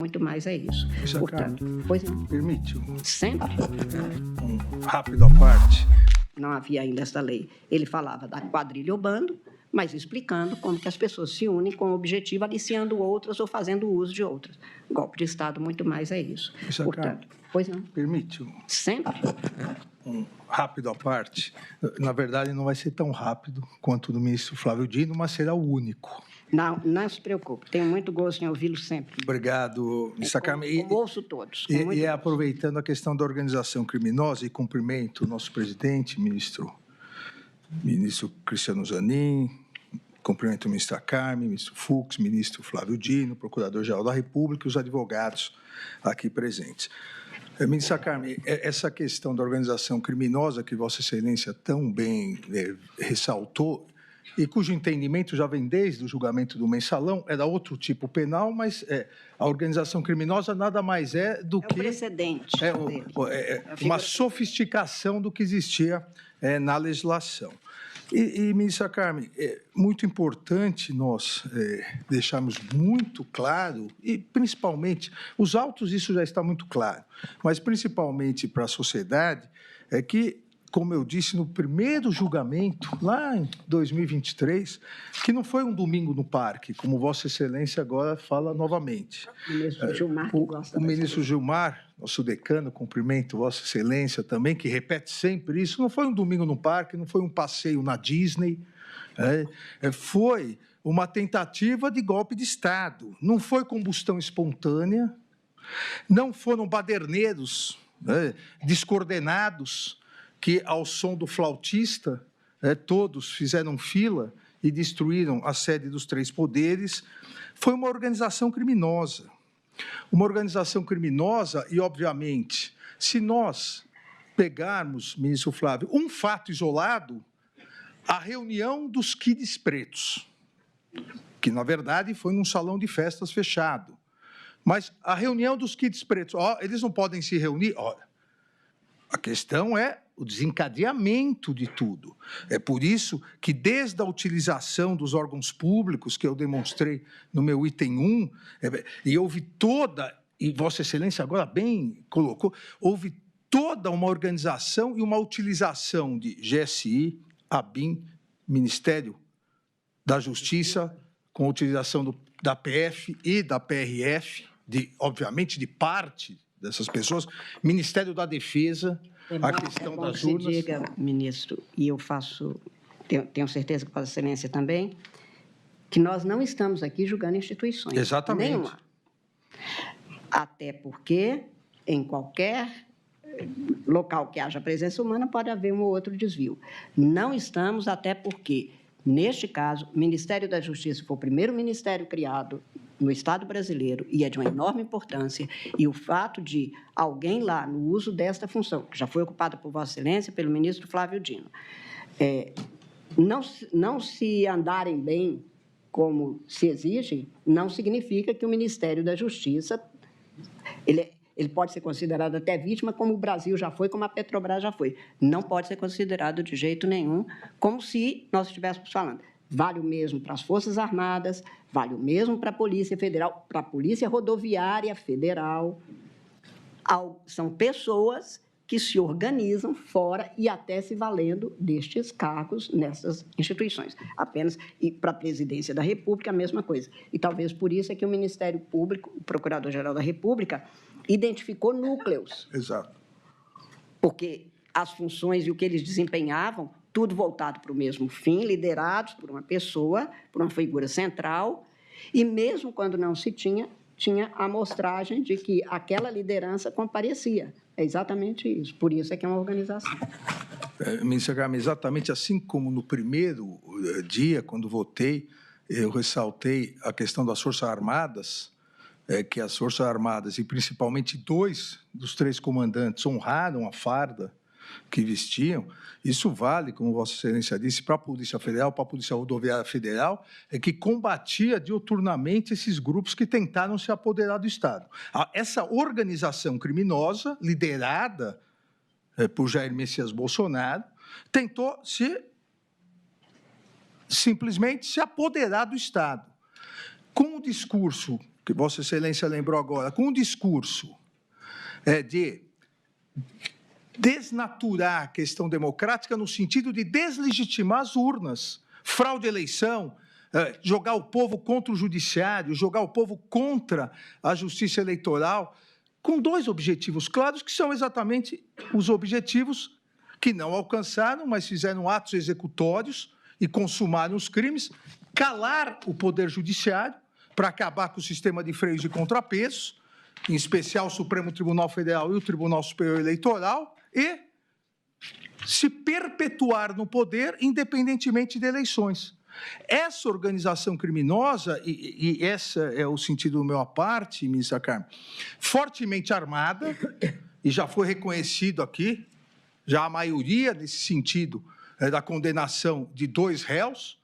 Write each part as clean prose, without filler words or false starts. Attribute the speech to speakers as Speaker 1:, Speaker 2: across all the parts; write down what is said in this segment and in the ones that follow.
Speaker 1: muito mais é isso.
Speaker 2: Essa
Speaker 1: Portanto, pois não.
Speaker 2: Permite
Speaker 1: Sempre
Speaker 2: um rápido à parte.
Speaker 1: não havia ainda essa lei. Ele falava da quadrilha ou bando, mas explicando como que as pessoas se unem com o objetivo, aliciando outras ou fazendo uso de outras. Golpe de Estado, muito mais é isso.
Speaker 2: Essa
Speaker 1: Portanto, pois não.
Speaker 2: Permite
Speaker 1: Sempre.
Speaker 2: um rápido à parte. Na verdade, não vai ser tão rápido quanto o do ministro Flávio Dino, mas será o único.
Speaker 1: Não se preocupe. Tenho muito gosto em ouvi-lo sempre.
Speaker 2: Obrigado, ministra Carmen.
Speaker 1: Como ouço todos.
Speaker 2: E aproveitando a questão da organização criminosa, e cumprimento o nosso presidente, ministro Cristiano Zanin, cumprimento o ministro Carmen, ministro Fux, ministro Flávio Dino, procurador-geral da República e os advogados aqui presentes. Ministra Carmen, essa questão da organização criminosa que Vossa Excelência tão bem ressaltou, e cujo entendimento já vem desde o julgamento do Mensalão, era outro tipo penal, mas a organização criminosa nada mais é do que...
Speaker 1: É o precedente dele.
Speaker 2: Uma sofisticação do que existia na legislação. E ministra Carmen, é muito importante nós deixarmos muito claro, e principalmente, os autos isso já está muito claro, mas principalmente para a sociedade, é que, como eu disse no primeiro julgamento, lá em 2023, que não foi um domingo no parque, como Vossa Excelência agora fala novamente.
Speaker 1: O ministro Gilmar, que gosta
Speaker 2: o ministro Gilmar, nosso decano, cumprimento Vossa Excelência também, que repete sempre isso, não foi um domingo no parque, não foi um passeio na Disney, foi uma tentativa de golpe de Estado, não foi combustão espontânea, não foram baderneiros descoordenados, que, ao som do flautista, todos fizeram fila e destruíram a sede dos três poderes, foi uma organização criminosa. Uma organização criminosa e, obviamente, se nós pegarmos, ministro Flávio, um fato isolado, a reunião dos kids pretos, que, na verdade, foi num salão de festas fechado. Mas a reunião dos kids pretos, eles não podem se reunir? Ora, a questão é o desencadeamento de tudo. É por isso que, desde a utilização dos órgãos públicos, que eu demonstrei no meu item 1, e houve toda, e Vossa Excelência agora bem colocou, houve toda uma organização e uma utilização de GSI, ABIN, Ministério da Justiça, com a utilização da PF e da PRF, obviamente, de parte dessas pessoas, Ministério da Defesa, a questão das urnas.
Speaker 1: Que diga, ministro, e eu tenho certeza que Vossa Excelência também, que nós não estamos aqui julgando instituições.
Speaker 2: Exatamente.
Speaker 1: Nenhuma. Até porque, em qualquer local que haja presença humana, pode haver um ou outro desvio. Não estamos, até porque, neste caso, o Ministério da Justiça foi o primeiro ministério criado no Estado brasileiro, e é de uma enorme importância, e o fato de alguém lá, no uso desta função, que já foi ocupada por Vossa Excelência, pelo ministro Flávio Dino, não se andarem bem como se exige, não significa que o Ministério da Justiça, ele pode ser considerado até vítima, como o Brasil já foi, como a Petrobras já foi. Não pode ser considerado de jeito nenhum, como se nós estivéssemos falando. Vale o mesmo para as Forças Armadas, vale o mesmo para a Polícia Federal, para a Polícia Rodoviária Federal. São pessoas que se organizam fora e até se valendo destes cargos nessas instituições. Apenas, e para a Presidência da República, a mesma coisa. E talvez por isso é que o Ministério Público, o Procurador-Geral da República, identificou núcleos.
Speaker 2: Exato.
Speaker 1: Porque as funções e o que eles desempenhavam, tudo voltado para o mesmo fim, liderados por uma pessoa, por uma figura central, e mesmo quando não se tinha a amostragem de que aquela liderança comparecia. É exatamente isso. Por isso é que é uma organização.
Speaker 2: Ministra Carmen, exatamente assim como no primeiro dia, quando votei, eu ressaltei a questão das Forças Armadas, que as Forças Armadas, e principalmente 2 dos 3 comandantes, honraram a farda que vestiam. Isso vale, como Vossa Excelência disse, para a Polícia Federal, para a Polícia Rodoviária Federal, que combatia diuturnamente esses grupos que tentaram se apoderar do Estado. Essa organização criminosa, liderada por Jair Messias Bolsonaro, tentou simplesmente se apoderar do Estado. Com o discurso que Vossa Excelência lembrou agora, com um discurso de desnaturar a questão democrática no sentido de deslegitimar as urnas, fraude à eleição, jogar o povo contra o judiciário, jogar o povo contra a justiça eleitoral, com dois objetivos claros, que são exatamente os objetivos que não alcançaram, mas fizeram atos executórios e consumaram os crimes, calar o Poder Judiciário para acabar com o sistema de freios e contrapesos, em especial o Supremo Tribunal Federal e o Tribunal Superior Eleitoral, e se perpetuar no poder, independentemente de eleições. Essa organização criminosa, e esse é o sentido do meu à parte, ministra Carmen, fortemente armada, e já foi reconhecido aqui, já a maioria nesse sentido da condenação de 2 réus,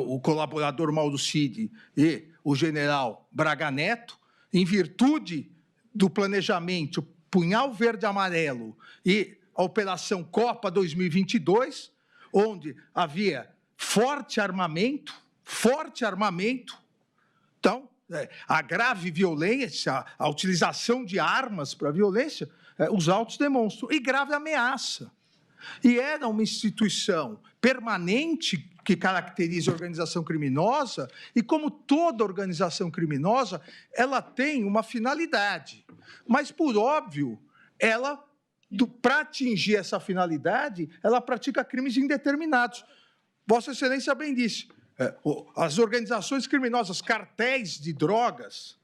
Speaker 2: o colaborador Mauro Cid e o general Braga Neto, em virtude do planejamento Punhal Verde e Amarelo e a Operação Copa 2022, onde havia forte armamento. Então, a grave violência, a utilização de armas para a violência, os autos demonstram, e grave ameaça. E era uma instituição permanente que caracteriza a organização criminosa, e como toda organização criminosa, ela tem uma finalidade. Mas, por óbvio, ela, para atingir essa finalidade, ela pratica crimes indeterminados. Vossa Excelência bem disse, as organizações criminosas, cartéis de drogas,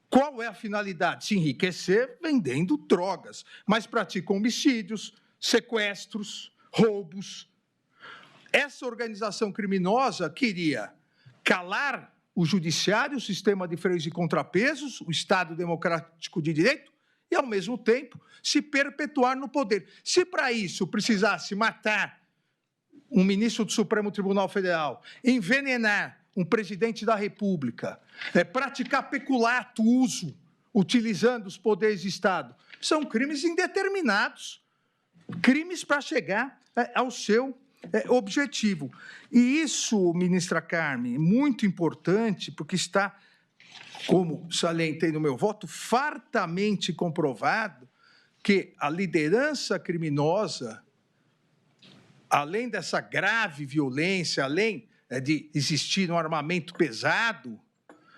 Speaker 2: qual é a finalidade? Se enriquecer vendendo drogas, mas praticam homicídios, sequestros, roubos. Essa organização criminosa queria calar o judiciário, o sistema de freios e contrapesos, o Estado Democrático de Direito, e, ao mesmo tempo, se perpetuar no poder. Se, para isso, precisasse matar um ministro do Supremo Tribunal Federal, envenenar um presidente da República, praticar peculato uso, utilizando os poderes de Estado, são crimes indeterminados, crimes para chegar ao seu objetivo. E isso, ministra Carmen, é muito importante, porque está, como salientei no meu voto, fartamente comprovado que a liderança criminosa, além dessa grave violência, além de existir um armamento pesado,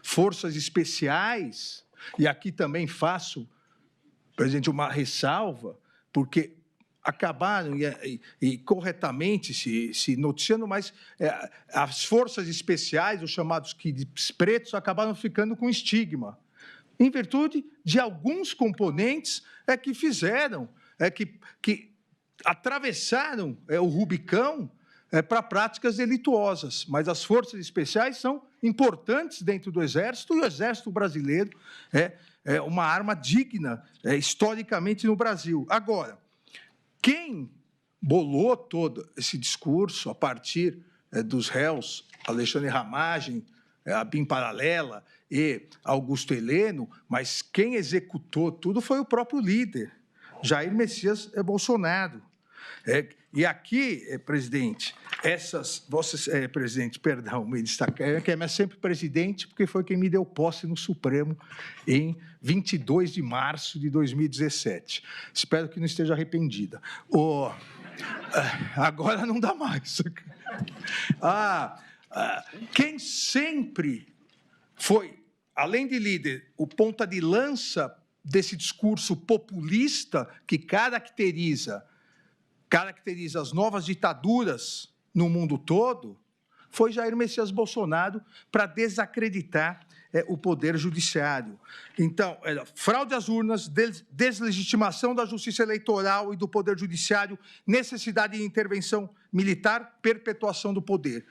Speaker 2: forças especiais, e aqui também faço, presidente, uma ressalva, porque acabaram, e corretamente se noticiando, mas as forças especiais, os chamados kits pretos, acabaram ficando com estigma, em virtude de alguns componentes que fizeram, que atravessaram o Rubicão para práticas delituosas. Mas as forças especiais são importantes dentro do Exército, e o Exército brasileiro é uma arma digna historicamente no Brasil. Agora, quem bolou todo esse discurso a partir dos réus Alexandre Ramagem, a BIM Paralela e Augusto Heleno, mas quem executou tudo foi o próprio líder, Jair Messias Bolsonaro. E aqui, presidente, presidente, perdão, ministra, que é sempre presidente, porque foi quem me deu posse no Supremo em 22 de março de 2017. Espero que não esteja arrependida. Agora não dá mais. Quem sempre foi, além de líder, o ponta de lança desse discurso populista que caracteriza as novas ditaduras no mundo todo, foi Jair Messias Bolsonaro para desacreditar o Poder Judiciário. Então, era fraude às urnas, deslegitimação da Justiça Eleitoral e do Poder Judiciário, necessidade de intervenção militar, perpetuação do poder.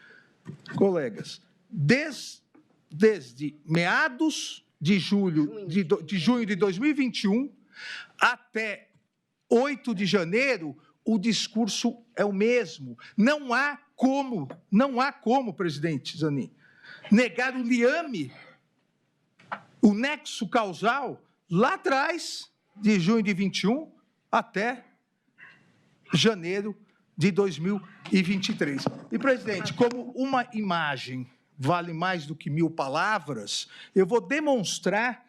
Speaker 2: Colegas, desde meados de junho de 2021 até 8 de janeiro, o discurso é o mesmo. Não há como, presidente Zanin, negar o liame, o nexo causal, lá atrás, de junho de 21 até janeiro de 2023. E, presidente, como uma imagem vale mais do que 1000 palavras, eu vou demonstrar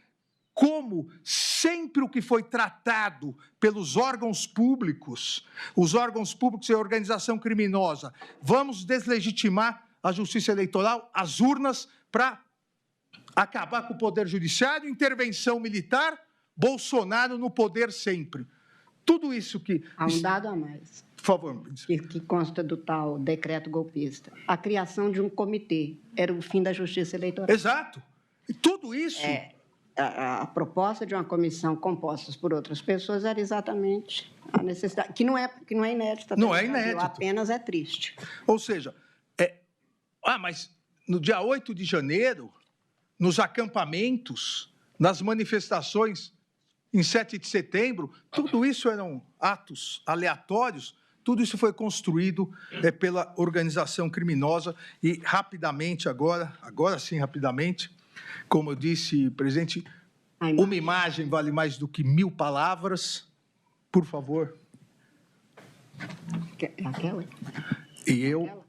Speaker 2: como sempre o que foi tratado pelos órgãos públicos, os órgãos públicos e a organização criminosa, vamos deslegitimar a justiça eleitoral, as urnas, para acabar com o poder judiciário, intervenção militar, Bolsonaro no poder sempre. Tudo isso que...
Speaker 1: Há um dado a mais.
Speaker 2: Por favor.
Speaker 1: Que consta do tal decreto golpista. A criação de um comitê era o fim da justiça eleitoral.
Speaker 2: Exato. E tudo isso...
Speaker 1: A proposta de uma comissão composta por outras pessoas era exatamente a necessidade, que não é inédita.
Speaker 2: Não é inédito.
Speaker 1: Apenas é triste.
Speaker 2: Ou seja, mas no dia 8 de janeiro, nos acampamentos, nas manifestações em 7 de setembro, tudo isso eram atos aleatórios, tudo isso foi construído pela organização criminosa e rapidamente agora sim, rapidamente, como eu disse, presidente, uma imagem vale mais do que 1000 palavras. Por favor.
Speaker 1: Aquela?
Speaker 2: E eu...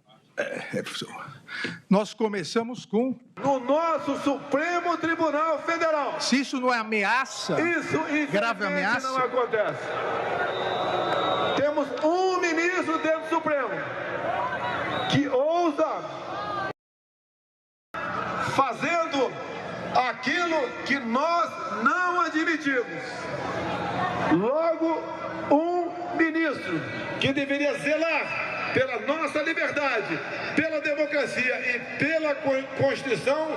Speaker 2: Nós começamos com...
Speaker 3: No nosso Supremo Tribunal Federal.
Speaker 2: Se isso não é ameaça,
Speaker 3: isso
Speaker 2: grave ameaça...
Speaker 3: não acontece. Temos um ministro dentro do Supremo que ousa fazendo aquilo que nós não admitimos. Logo, um ministro que deveria zelar pela nossa liberdade, pela democracia e pela Constituição,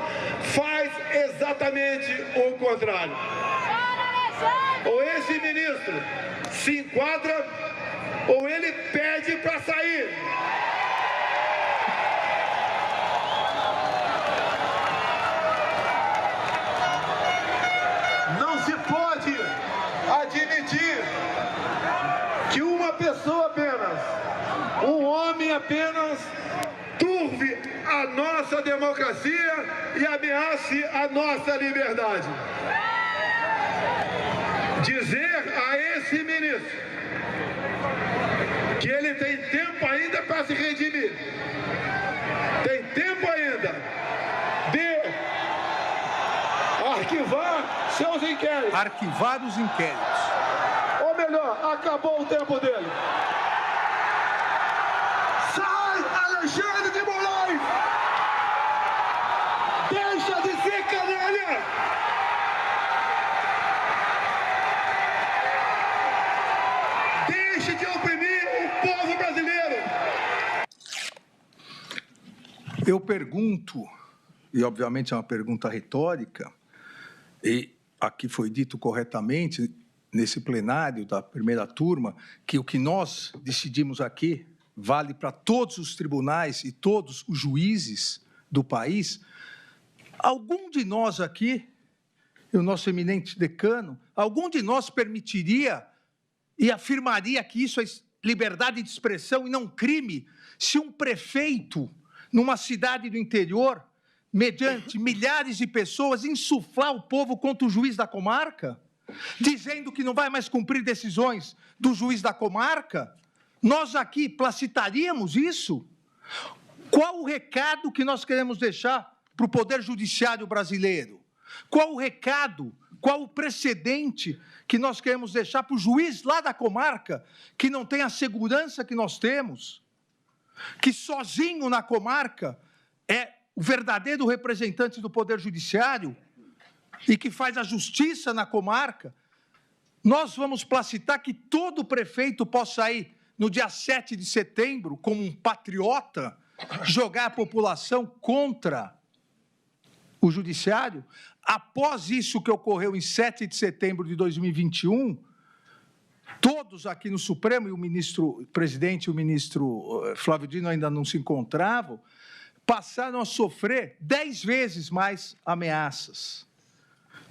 Speaker 3: faz exatamente o contrário. Ou esse ministro se enquadra, ou ele pede para sair. Não se pode admitir que uma pessoa apenas, um homem apenas, turve a nossa democracia e ameace a nossa liberdade. Dizer a esse ministro que ele tem tempo ainda para se redimir, tem tempo ainda de arquivar seus inquéritos.
Speaker 2: Arquivar os inquéritos.
Speaker 3: Ou melhor, acabou o tempo dele. Sai, Alexandre de Moraes! Deixa de ser canalha! Deixe de oprimir o povo brasileiro!
Speaker 2: Eu pergunto, e obviamente é uma pergunta retórica, e aqui foi dito corretamente, nesse plenário da primeira turma, que o que nós decidimos aqui vale para todos os tribunais e todos os juízes do país. Algum de nós aqui, e o nosso eminente decano, algum de nós permitiria e afirmaria que isso é liberdade de expressão e não crime, se um prefeito, numa cidade do interior, mediante milhares de pessoas, insuflar o povo contra o juiz da comarca, dizendo que não vai mais cumprir decisões do juiz da comarca? Nós aqui placitaríamos isso? Qual o recado que nós queremos deixar para o Poder Judiciário brasileiro? Qual o recado, qual o precedente que nós queremos deixar para o juiz lá da comarca, que não tem a segurança que nós temos, que sozinho na comarca é o verdadeiro representante do Poder Judiciário e que faz a justiça na comarca? Nós vamos placitar que todo prefeito possa ir no dia 7 de setembro, como um patriota, jogar a população contra o Judiciário? Após isso que ocorreu em 7 de setembro de 2021, todos aqui no Supremo, e o presidente e o ministro Flávio Dino ainda não se encontravam, passaram a sofrer 10 vezes mais ameaças.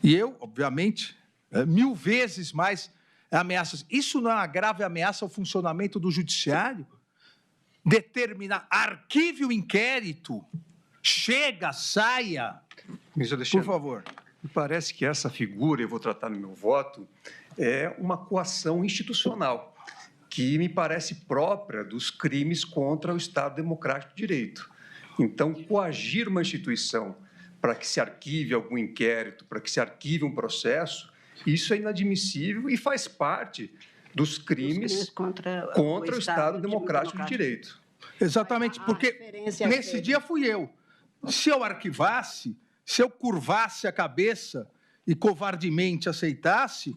Speaker 2: E eu, obviamente, 1000 vezes mais ameaças. Isso não é uma grave ameaça ao funcionamento do Judiciário? Determinar, arquive o inquérito, chega, saia. Por favor.
Speaker 4: Me parece que essa figura, eu vou tratar no meu voto, é uma coação institucional, que me parece própria dos crimes contra o Estado Democrático de Direito. Então, coagir uma instituição para que se arquive algum inquérito, para que se arquive um processo, isso é inadmissível e faz parte dos crimes contra o Estado Democrático de Direito.
Speaker 2: Exatamente, porque nesse dia fui eu. Se eu arquivasse, se eu curvasse a cabeça e covardemente aceitasse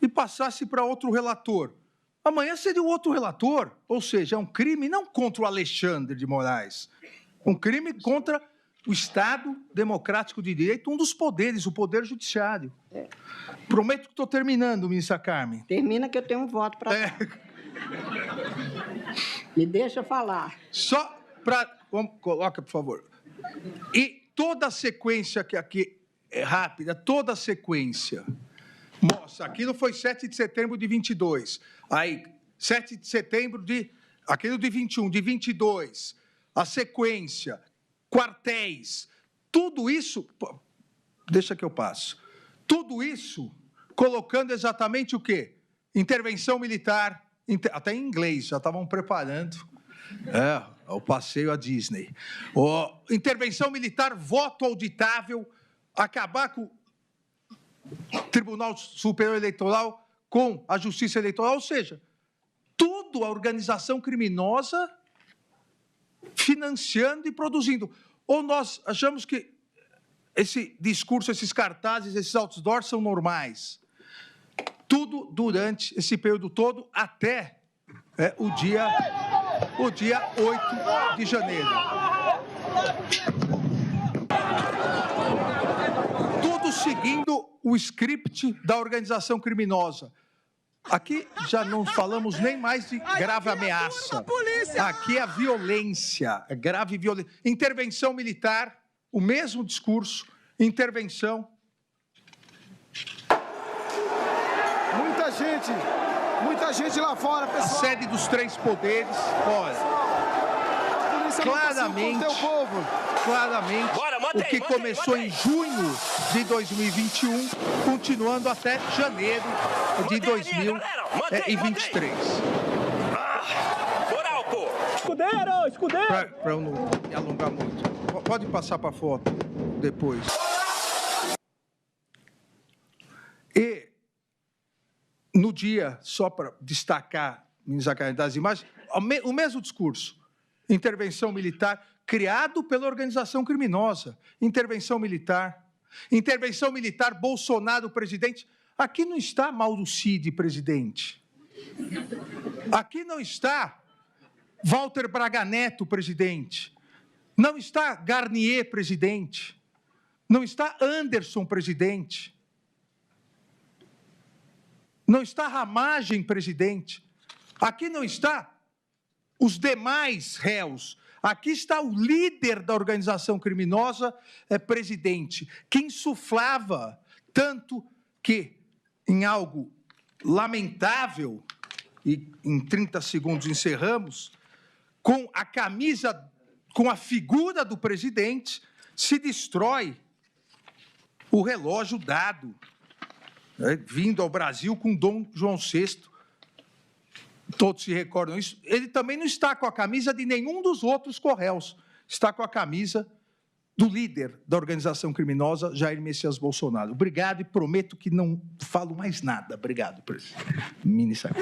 Speaker 2: e passasse para outro relator, amanhã seria o outro relator, ou seja, é um crime não contra o Alexandre de Moraes, um crime contra o Estado Democrático de Direito, um dos poderes, o Poder Judiciário. Prometo que estou terminando, ministra Carmen.
Speaker 1: Termina que eu tenho um voto para dar. Me deixa falar.
Speaker 2: Só para... Coloca, por favor. E toda a sequência, que aqui é rápida, toda a sequência... Nossa, aquilo foi 7 de setembro de 22. Aí, 7 de setembro de... Aquilo de 21, de 22. A sequência, quartéis, tudo isso... Deixa que eu passo. Tudo isso colocando exatamente o quê? Intervenção militar, até em inglês, já estavam preparando o passeio à Disney. Intervenção militar, voto auditável, acabar com o Tribunal Superior Eleitoral, com a Justiça Eleitoral, ou seja, tudo a organização criminosa financiando e produzindo. Ou nós achamos que esse discurso, esses cartazes, esses outdoors são normais. Tudo durante esse período todo, até o dia 8 de janeiro. Tudo seguindo o script da organização criminosa. Aqui já não falamos nem mais de grave ameaça. Aqui é a violência, é grave violência. Intervenção militar, o mesmo discurso, intervenção.
Speaker 5: Muita gente lá fora, pessoal.
Speaker 2: A sede dos três poderes, olha, claramente, o que começou em junho de 2021, continuando até janeiro de 2023. Escudeiro! Para eu não me alongar muito. Pode passar para a foto depois. E no dia, só para destacar, das imagens, o mesmo discurso. Intervenção militar, criado pela organização criminosa. Intervenção militar, Bolsonaro, presidente. Aqui não está Mauro Cid, presidente. Aqui não está Walter Braga Neto, presidente. Não está Garnier, presidente. Não está Anderson, presidente. Não está Ramagem, presidente. Aqui não está os demais réus. Aqui está o líder da organização criminosa, presidente, que insuflava tanto que, em algo lamentável, e em 30 segundos encerramos, com a camisa, com a figura do presidente, se destrói o relógio dado, vindo ao Brasil com Dom João VI, todos se recordam isso, ele também não está com a camisa de nenhum dos outros co-réus, está com a camisa do líder da organização criminosa, Jair Messias Bolsonaro. Obrigado e prometo que não falo mais nada. Obrigado, ministro.